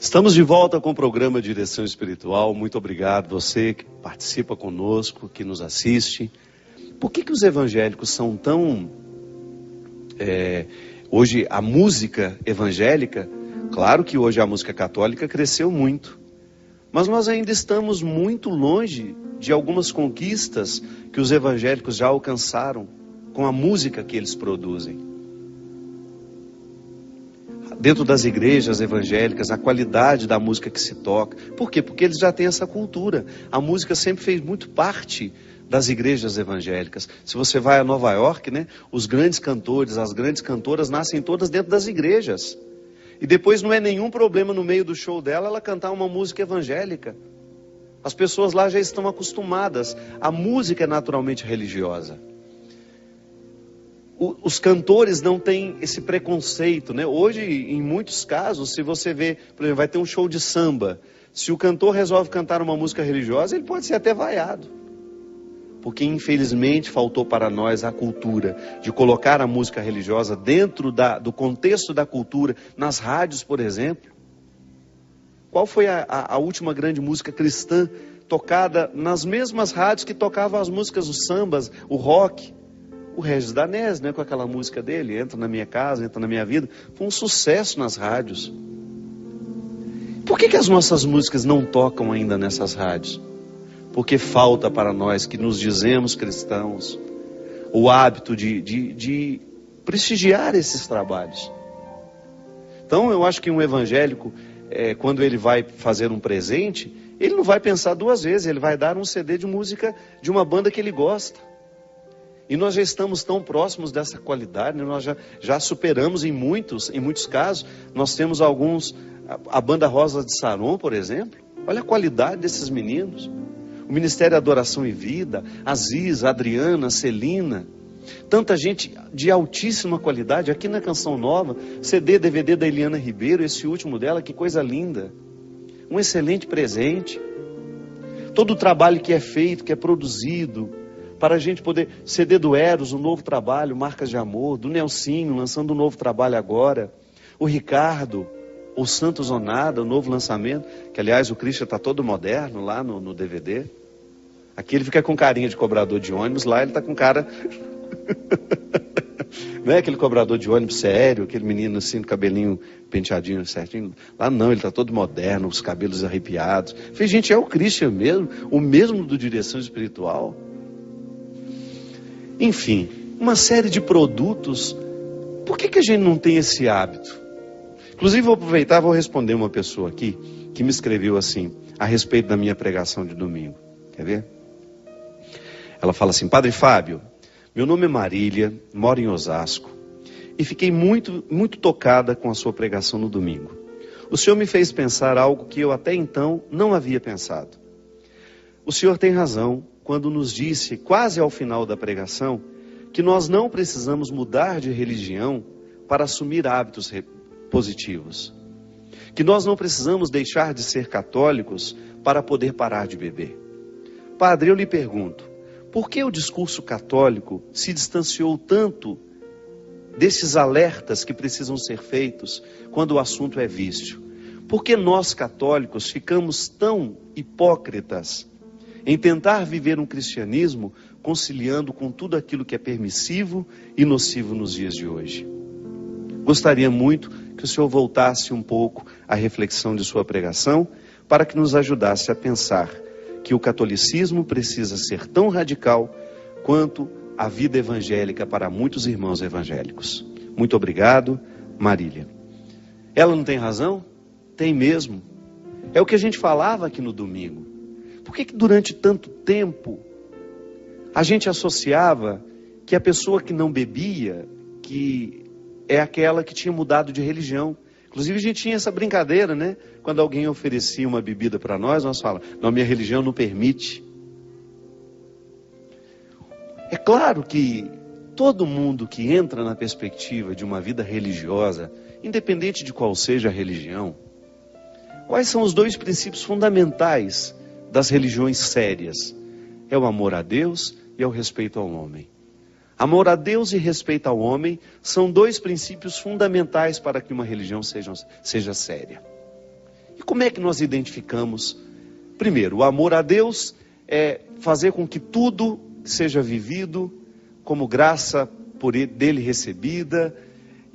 Estamos de volta com o programa Direção Espiritual. Muito obrigado você que participa conosco, que nos assiste. Por que os evangélicos são tão... Hoje a música evangélica, claro que hoje a música católica cresceu muito, mas nós ainda estamos muito longe de algumas conquistas que os evangélicos já alcançaram com a música que eles produzem. Dentro das igrejas evangélicas, a qualidade da música que se toca. Por quê? Porque eles já têm essa cultura. A música sempre fez muito parte das igrejas evangélicas. Se você vai a Nova York, né, os grandes cantores, as grandes cantoras nascem todas dentro das igrejas. E depois não é nenhum problema no meio do show dela ela cantar uma música evangélica. As pessoas lá já estão acostumadas. A música é naturalmente religiosa. Os cantores não têm esse preconceito, né? Hoje, em muitos casos, se você vê, por exemplo, vai ter um show de samba. Se o cantor resolve cantar uma música religiosa, ele pode ser até vaiado. Porque, infelizmente, faltou para nós a cultura de colocar a música religiosa dentro do contexto da cultura, nas rádios, por exemplo. Qual foi a última grande música cristã tocada nas mesmas rádios que tocavam as músicas, os sambas, o rock? O Regis Danés, né, com aquela música dele, Entra na Minha Casa, Entra na Minha Vida, foi um sucesso nas rádios. Por que as nossas músicas não tocam ainda nessas rádios? Porque falta para nós que nos dizemos cristãos o hábito de prestigiar esses trabalhos. Então eu acho que um evangélico, quando ele vai fazer um presente, ele não vai pensar duas vezes, ele vai dar um CD de música de uma banda que ele gosta. E nós já estamos tão próximos dessa qualidade, né? Nós já superamos em muitos casos. Nós temos alguns, a banda Rosa de Saron, por exemplo. Olha a qualidade desses meninos. O Ministério Adoração e Vida, Aziz, Adriana, Celina. Tanta gente de altíssima qualidade. Aqui na Canção Nova, CD, DVD da Eliana Ribeiro, esse último dela, que coisa linda. Um excelente presente. Todo o trabalho que é feito, que é produzido, para a gente poder, CD do Eros, um novo trabalho, Marcas de Amor, do Nelsinho, lançando um novo trabalho agora, o Ricardo, o Santos Onada, o novo lançamento, que aliás o Christian está todo moderno lá no DVD, aqui ele fica com carinha de cobrador de ônibus, lá ele está com cara, não é aquele cobrador de ônibus sério, aquele menino assim, com cabelinho penteadinho certinho, lá não, ele está todo moderno, os cabelos arrepiados, falei, gente, é o Christian mesmo, o mesmo do Direção Espiritual. Enfim, uma série de produtos. Por que a gente não tem esse hábito? Inclusive, vou aproveitar e vou responder uma pessoa aqui que me escreveu assim, a respeito da minha pregação de domingo. Quer ver? Ela fala assim: Padre Fábio, meu nome é Marília, moro em Osasco e fiquei muito, muito tocada com a sua pregação no domingo. O senhor me fez pensar algo que eu até então não havia pensado. O senhor tem razão quando nos disse, quase ao final da pregação, que nós não precisamos mudar de religião para assumir hábitos positivos. Que nós não precisamos deixar de ser católicos para poder parar de beber. Padre, eu lhe pergunto, por que o discurso católico se distanciou tanto desses alertas que precisam ser feitos quando o assunto é vício? Por que nós católicos ficamos tão hipócritas em tentar viver um cristianismo conciliando com tudo aquilo que é permissivo e nocivo nos dias de hoje? Gostaria muito que o senhor voltasse um pouco à reflexão de sua pregação para que nos ajudasse a pensar que o catolicismo precisa ser tão radical quanto a vida evangélica para muitos irmãos evangélicos. Muito obrigado, Marília. Ela não tem razão? Tem mesmo. É o que a gente falava aqui no domingo. Por que durante tanto tempo a gente associava que a pessoa que não bebia, que é aquela que tinha mudado de religião? Inclusive a gente tinha essa brincadeira, né? Quando alguém oferecia uma bebida para nós falávamos, não, minha religião não permite. É claro que todo mundo que entra na perspectiva de uma vida religiosa, independente de qual seja a religião, quais são os dois princípios fundamentais das religiões sérias? É o amor a Deus e é o respeito ao homem. Amor a Deus e respeito ao homem são dois princípios fundamentais para que uma religião seja séria. Como é que nós identificamos? Primeiro, o amor a Deus é fazer com que tudo seja vivido como graça dele recebida,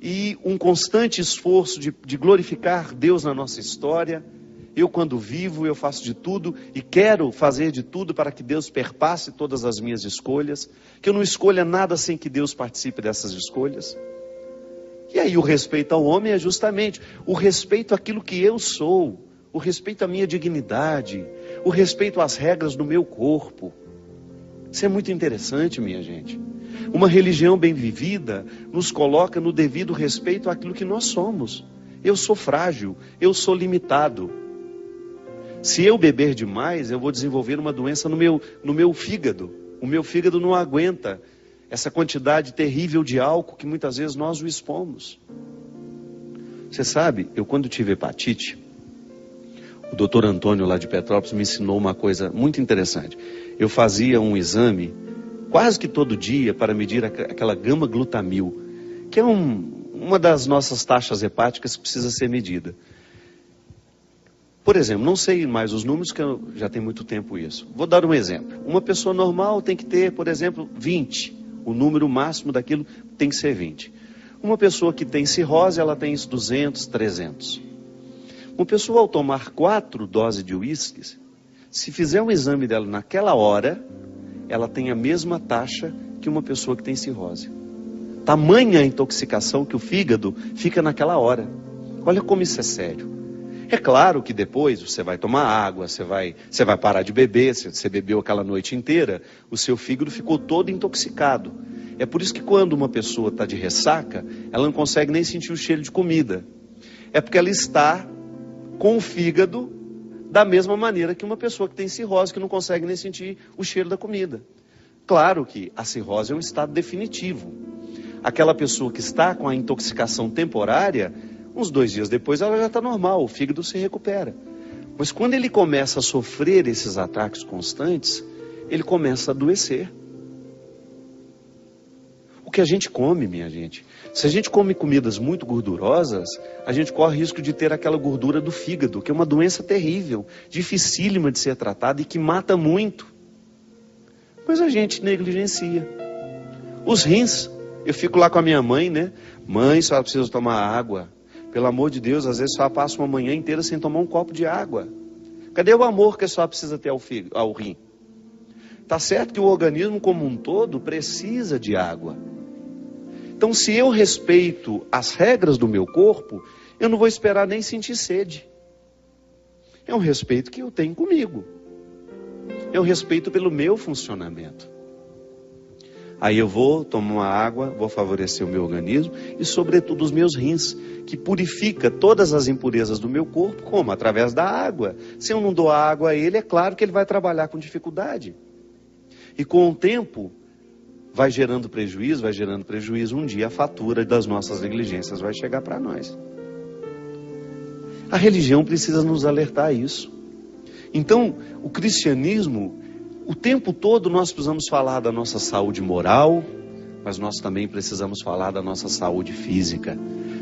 e um constante esforço de glorificar Deus na nossa história. Eu, quando vivo, eu faço de tudo e quero fazer de tudo para que Deus perpasse todas as minhas escolhas, que eu não escolha nada sem que Deus participe dessas escolhas. E aí o respeito ao homem é justamente o respeito àquilo que eu sou, o respeito à minha dignidade, o respeito às regras do meu corpo. Isso é muito interessante, minha gente. Uma religião bem vivida nos coloca no devido respeito àquilo que nós somos. Eu sou frágil, eu sou limitado. Se eu beber demais, eu vou desenvolver uma doença no meu fígado. O meu fígado não aguenta essa quantidade terrível de álcool que muitas vezes nós o expomos. Você sabe, eu quando tive hepatite, o doutor Antônio lá de Petrópolis me ensinou uma coisa muito interessante. Eu fazia um exame quase que todo dia para medir aquela gama-glutamil, que é uma das nossas taxas hepáticas que precisa ser medida. Por exemplo, não sei mais os números, que eu já tenho muito tempo isso. Vou dar um exemplo. Uma pessoa normal tem que ter, por exemplo, 20. O número máximo daquilo tem que ser 20. Uma pessoa que tem cirrose, ela tem 200, 300. Uma pessoa ao tomar 4 doses de uísque, se fizer um exame dela naquela hora, ela tem a mesma taxa que uma pessoa que tem cirrose. Tamanha a intoxicação que o fígado fica naquela hora. Olha como isso é sério. É claro que depois você vai tomar água, você vai parar de beber, você bebeu aquela noite inteira, o seu fígado ficou todo intoxicado. É por isso que quando uma pessoa está de ressaca, ela não consegue nem sentir o cheiro de comida. É porque ela está com o fígado da mesma maneira que uma pessoa que tem cirrose, que não consegue nem sentir o cheiro da comida. Claro que a cirrose é um estado definitivo. Aquela pessoa que está com a intoxicação temporária, uns 2 dias depois ela já está normal, o fígado se recupera. Mas quando ele começa a sofrer esses ataques constantes, ele começa a adoecer. O que a gente come, minha gente, se a gente come comidas muito gordurosas, a gente corre risco de ter aquela gordura do fígado, que é uma doença terrível, dificílima de ser tratada e que mata muito. Mas a gente negligencia. Os rins, eu fico lá com a minha mãe, né? Mãe, só precisa tomar água. Pelo amor de Deus, às vezes só passa uma manhã inteira sem tomar um copo de água. Cadê o amor que só precisa ter ao rim? Tá certo que o organismo como um todo precisa de água. Então, se eu respeito as regras do meu corpo, eu não vou esperar nem sentir sede. É um respeito que eu tenho comigo. É um respeito pelo meu funcionamento. Aí eu vou tomar uma água, vou favorecer o meu organismo e, sobretudo, os meus rins, que purifica todas as impurezas do meu corpo, como? Através da água. Se eu não dou água a ele, é claro que ele vai trabalhar com dificuldade. E com o tempo, vai gerando prejuízo, um dia a fatura das nossas negligências vai chegar para nós. A religião precisa nos alertar a isso. Então, o cristianismo, o tempo todo nós precisamos falar da nossa saúde moral, mas nós também precisamos falar da nossa saúde física.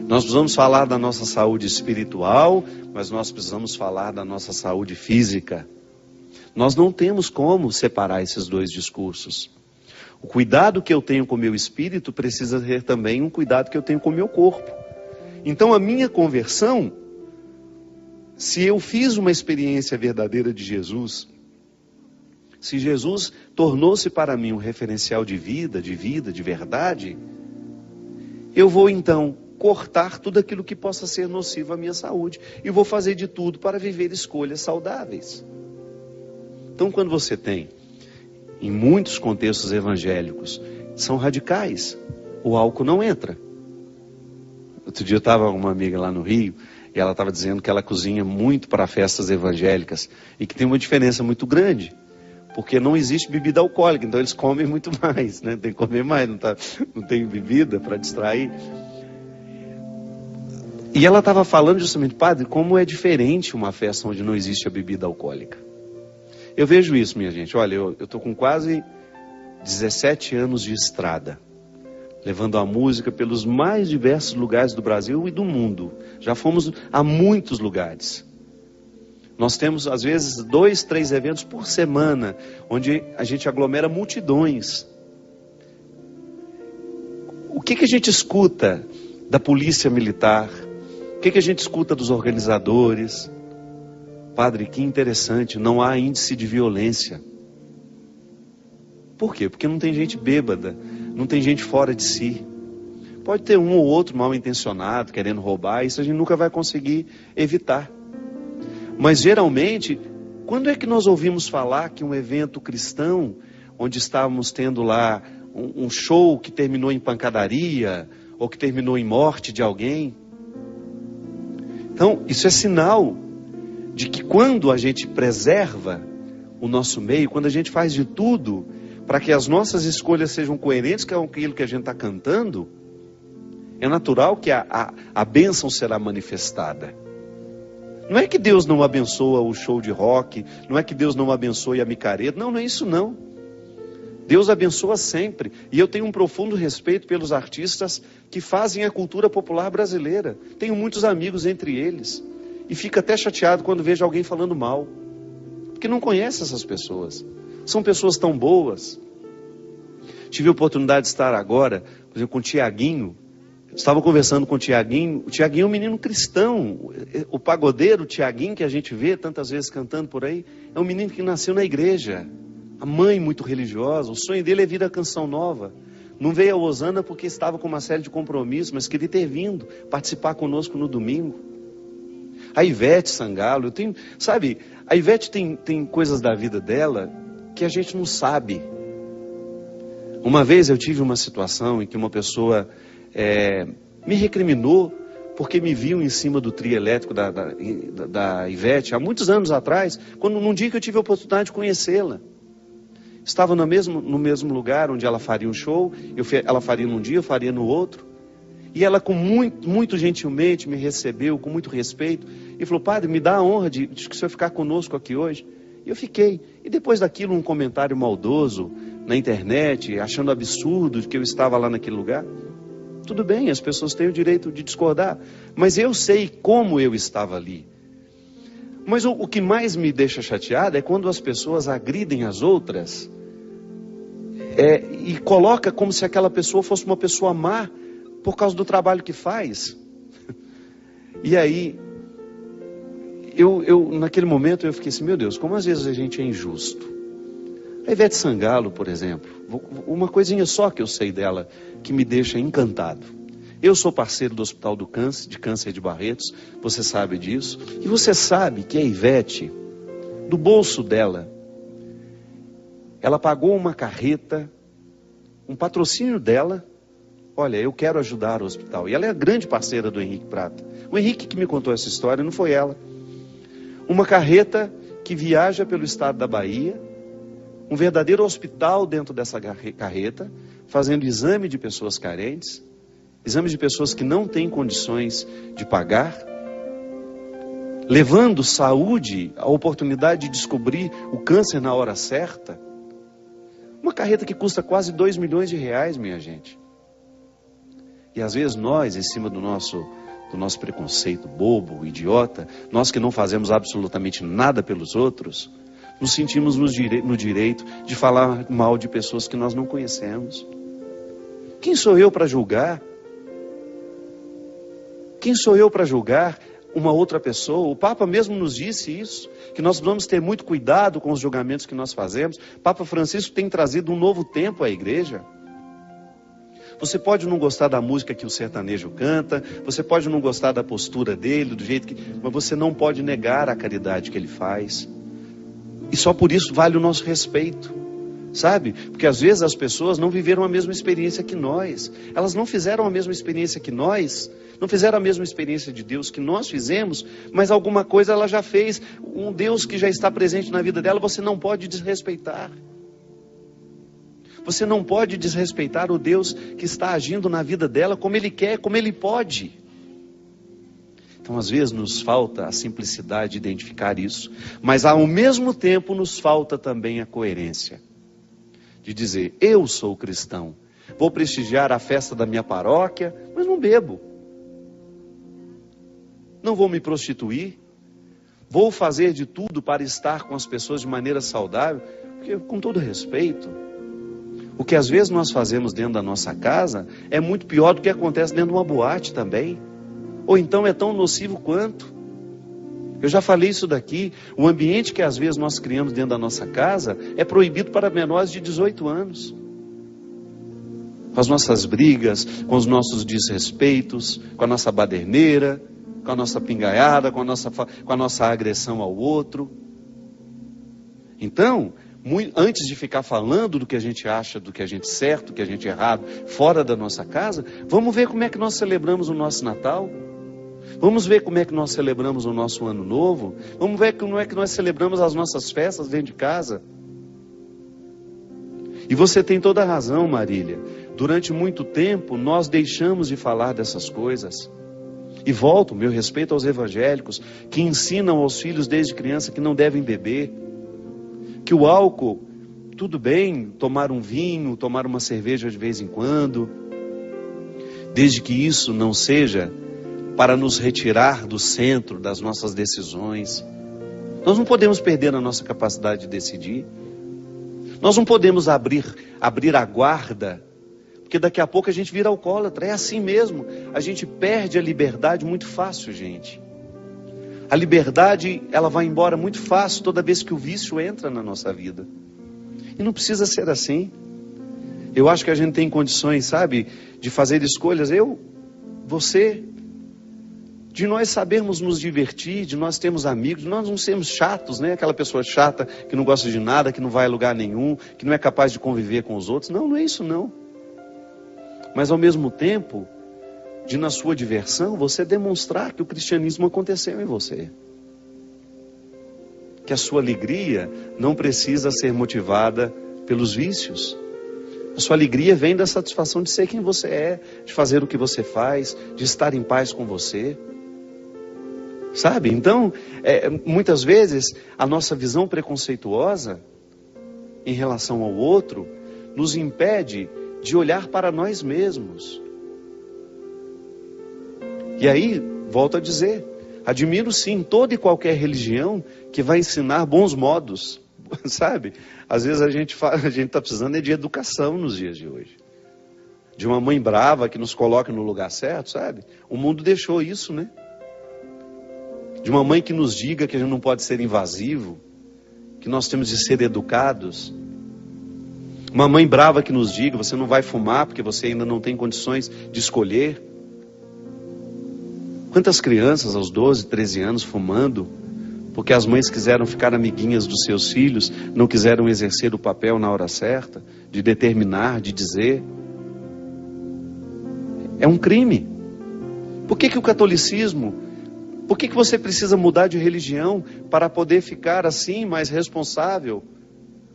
Nós precisamos falar da nossa saúde espiritual, mas nós precisamos falar da nossa saúde física. Nós não temos como separar esses dois discursos. O cuidado que eu tenho com o meu espírito precisa ter também um cuidado que eu tenho com o meu corpo. Então a minha conversão, se eu fiz uma experiência verdadeira de Jesus, se Jesus tornou-se para mim um referencial de vida, de verdade, eu vou então cortar tudo aquilo que possa ser nocivo à minha saúde e vou fazer de tudo para viver escolhas saudáveis. Então, quando você tem, em muitos contextos evangélicos, são radicais, o álcool não entra. Outro dia eu estava com uma amiga lá no Rio e ela estava dizendo que ela cozinha muito para festas evangélicas e que tem uma diferença muito grande, porque não existe bebida alcoólica, então eles comem muito mais, né? Tem que comer mais, não tem bebida para distrair. E ela estava falando justamente, padre, como é diferente uma festa onde não existe a bebida alcoólica. Eu vejo isso, minha gente. Olha, eu estou com quase 17 anos de estrada, levando a música pelos mais diversos lugares do Brasil e do mundo. Já fomos a muitos lugares. Nós temos, às vezes, 2, 3 eventos por semana, onde a gente aglomera multidões. O que a gente escuta da polícia militar? O que a gente escuta dos organizadores? Padre, que interessante, não há índice de violência. Por quê? Porque não tem gente bêbada, não tem gente fora de si. Pode ter um ou outro mal intencionado, querendo roubar, isso a gente nunca vai conseguir evitar. Mas geralmente, quando é que nós ouvimos falar que um evento cristão, onde estávamos tendo lá um show que terminou em pancadaria, ou que terminou em morte de alguém? Então, isso é sinal de que quando a gente preserva o nosso meio, quando a gente faz de tudo para que as nossas escolhas sejam coerentes com aquilo que a gente está cantando, é natural que a bênção será manifestada. Não é que Deus não abençoa o show de rock, não é que Deus não abençoe a micareta, não é isso não. Deus abençoa sempre, e eu tenho um profundo respeito pelos artistas que fazem a cultura popular brasileira. Tenho muitos amigos entre eles, e fico até chateado quando vejo alguém falando mal, porque não conhece essas pessoas. São pessoas tão boas. Tive a oportunidade de estar agora, por exemplo, com o Tiaguinho. Estava conversando com o Tiaguinho. O Tiaguinho é um menino cristão. O pagodeiro Tiaguinho, que a gente vê tantas vezes cantando por aí, é um menino que nasceu na igreja. A mãe muito religiosa. O sonho dele é vir a Canção Nova. Não veio a Osana porque estava com uma série de compromissos, mas queria ter vindo participar conosco no domingo. A Ivete Sangalo, sabe, a Ivete tem coisas da vida dela que a gente não sabe. Uma vez eu tive uma situação em que uma pessoa me recriminou porque me viu em cima do trio elétrico da Ivete há muitos anos atrás, num dia que eu tive a oportunidade de conhecê-la. Estava no mesmo lugar onde ela faria um show, ela faria num dia, eu faria no outro. E ela com muito gentilmente me recebeu, com muito respeito, e falou: padre, me dá a honra de que o senhor ficar conosco aqui hoje. E eu fiquei. E depois daquilo, um comentário maldoso na internet, achando absurdo que eu estava lá naquele lugar. Tudo bem, as pessoas têm o direito de discordar, mas eu sei como eu estava ali. Mas o que mais me deixa chateado é quando as pessoas agridem as outras e coloca como se aquela pessoa fosse uma pessoa má por causa do trabalho que faz. E aí, naquele momento eu fiquei assim, meu Deus, como às vezes a gente é injusto. A Ivete Sangalo, por exemplo, uma coisinha só que eu sei dela que me deixa encantado. Eu sou parceiro do Hospital de Câncer de Barretos, você sabe disso. E você sabe que a Ivete, do bolso dela, ela pagou uma carreta, um patrocínio dela. Olha, eu quero ajudar o hospital. E ela é a grande parceira do Henrique Prata. O Henrique que me contou essa história, não foi ela. Uma carreta que viaja pelo estado da Bahia, um verdadeiro hospital dentro dessa carreta, fazendo exame de pessoas carentes, exame de pessoas que não têm condições de pagar, levando saúde, a oportunidade de descobrir o câncer na hora certa. Uma carreta que custa quase 2 milhões de reais, minha gente. E às vezes nós, em cima do nosso preconceito bobo, idiota, nós que não fazemos absolutamente nada pelos outros, nos sentimos no direito de falar mal de pessoas que nós não conhecemos. Quem sou eu para julgar? Quem sou eu para julgar uma outra pessoa? O Papa mesmo nos disse isso, que nós vamos ter muito cuidado com os julgamentos que nós fazemos. Papa Francisco tem trazido um novo tempo à igreja. Você pode não gostar da música que o sertanejo canta, você pode não gostar da postura dele, do jeito que... mas você não pode negar a caridade que ele faz. E só por isso vale o nosso respeito, sabe? Porque às vezes as pessoas não viveram a mesma experiência que nós. Elas não fizeram a mesma experiência que nós, não fizeram a mesma experiência de Deus que nós fizemos, mas alguma coisa ela já fez. Um Deus que já está presente na vida dela, você não pode desrespeitar. Você não pode desrespeitar o Deus que está agindo na vida dela como Ele quer, como Ele pode. Então, às vezes, nos falta a simplicidade de identificar isso, mas ao mesmo tempo nos falta também a coerência de dizer, eu sou cristão, vou prestigiar a festa da minha paróquia, mas não bebo. Não vou me prostituir, Vou fazer de tudo para estar com as pessoas de maneira saudável, porque, com todo respeito, o que às vezes nós fazemos dentro da nossa casa é muito pior do que acontece dentro de uma boate também. Ou então é tão nocivo quanto. Eu já falei isso daqui. O ambiente que às vezes nós criamos dentro da nossa casa é proibido para menores de 18 anos. Com as nossas brigas, com os nossos desrespeitos, com a nossa baderneira, com a nossa pingaiada, com a nossa agressão ao outro. Então, antes de ficar falando do que a gente acha, do que a gente certo, do que a gente errado, fora da nossa casa, vamos ver como é que nós celebramos o nosso Natal. Vamos ver como é que nós celebramos o nosso Ano Novo. Vamos ver como é que nós celebramos as nossas festas dentro de casa. E você tem toda a razão, Marília. Durante muito tempo, nós deixamos de falar dessas coisas. E volto, meu respeito aos evangélicos, que ensinam aos filhos desde criança que não devem beber. Que o álcool, tudo bem, tomar um vinho, tomar uma cerveja de vez em quando, desde que isso não seja para nos retirar do centro das nossas decisões. Nós não podemos perder a nossa capacidade de decidir. Nós não podemos abrir a guarda, porque daqui a pouco a gente vira alcoólatra. É assim mesmo. A gente perde a liberdade muito fácil, gente. A liberdade, ela vai embora muito fácil toda vez que o vício entra na nossa vida. E não precisa ser assim. Eu acho que a gente tem condições, sabe, de fazer escolhas. Você, de nós sabermos nos divertir, de nós termos amigos, de nós não sermos chatos, né? Aquela pessoa chata que não gosta de nada, que não vai a lugar nenhum, que não é capaz de conviver com os outros. Não, não é isso não. Mas ao mesmo tempo, de na sua diversão, você demonstrar que o cristianismo aconteceu em você. Que a sua alegria não precisa ser motivada pelos vícios. A sua alegria vem da satisfação de ser quem você é, de fazer o que você faz, de estar em paz com você. Sabe? Então, muitas vezes, a nossa visão preconceituosa em relação ao outro nos impede de olhar para nós mesmos. E aí, volto a dizer, admiro sim toda e qualquer religião que vai ensinar bons modos, sabe? Às vezes a gente está precisando de educação nos dias de hoje. De uma mãe brava que nos coloque no lugar certo, sabe? O mundo deixou isso, né? De uma mãe que nos diga que a gente não pode ser invasivo, que nós temos de ser educados. Uma mãe brava que nos diga, você não vai fumar porque você ainda não tem condições de escolher. Quantas crianças aos 12, 13 anos fumando, porque as mães quiseram ficar amiguinhas dos seus filhos, não quiseram exercer o papel na hora certa, de determinar, de dizer. É um crime. Por que o catolicismo, por que você precisa mudar de religião para poder ficar assim, mais responsável,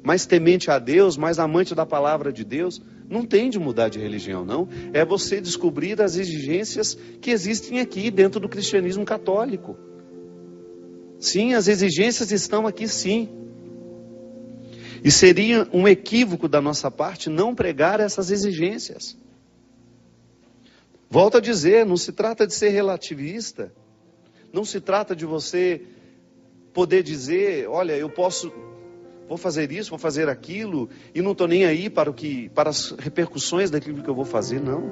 mais temente a Deus, mais amante da palavra de Deus? Não tem de mudar de religião, não. É você descobrir as exigências que existem aqui dentro do cristianismo católico. Sim, as exigências estão aqui, sim. E seria um equívoco da nossa parte não pregar essas exigências. Volto a dizer, não se trata de ser relativista. Não se trata de você poder dizer, olha, vou fazer isso, vou fazer aquilo, e não estou nem aí para as repercussões daquilo que eu vou fazer, não.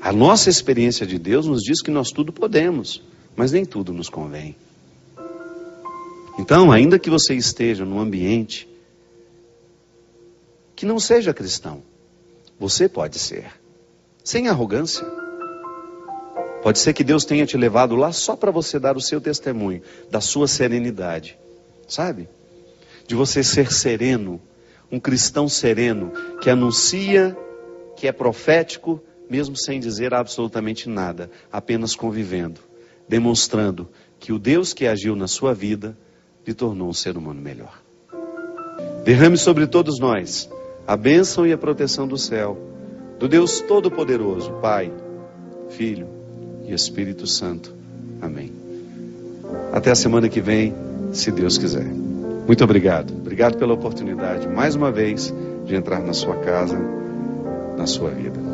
A nossa experiência de Deus nos diz que nós tudo podemos, mas nem tudo nos convém. Então, ainda que você esteja num ambiente que não seja cristão, você pode ser, sem arrogância. Pode ser que Deus tenha te levado lá só para você dar o seu testemunho, da sua serenidade, sabe? De você ser sereno, um cristão sereno, que anuncia, que é profético, mesmo sem dizer absolutamente nada, apenas convivendo, demonstrando que o Deus que agiu na sua vida, lhe tornou um ser humano melhor. Derrame sobre todos nós a bênção e a proteção do céu, do Deus Todo-Poderoso, Pai, Filho e Espírito Santo. Amém. Até a semana que vem, se Deus quiser. Muito obrigado. Obrigado pela oportunidade, mais uma vez, de entrar na sua casa, na sua vida.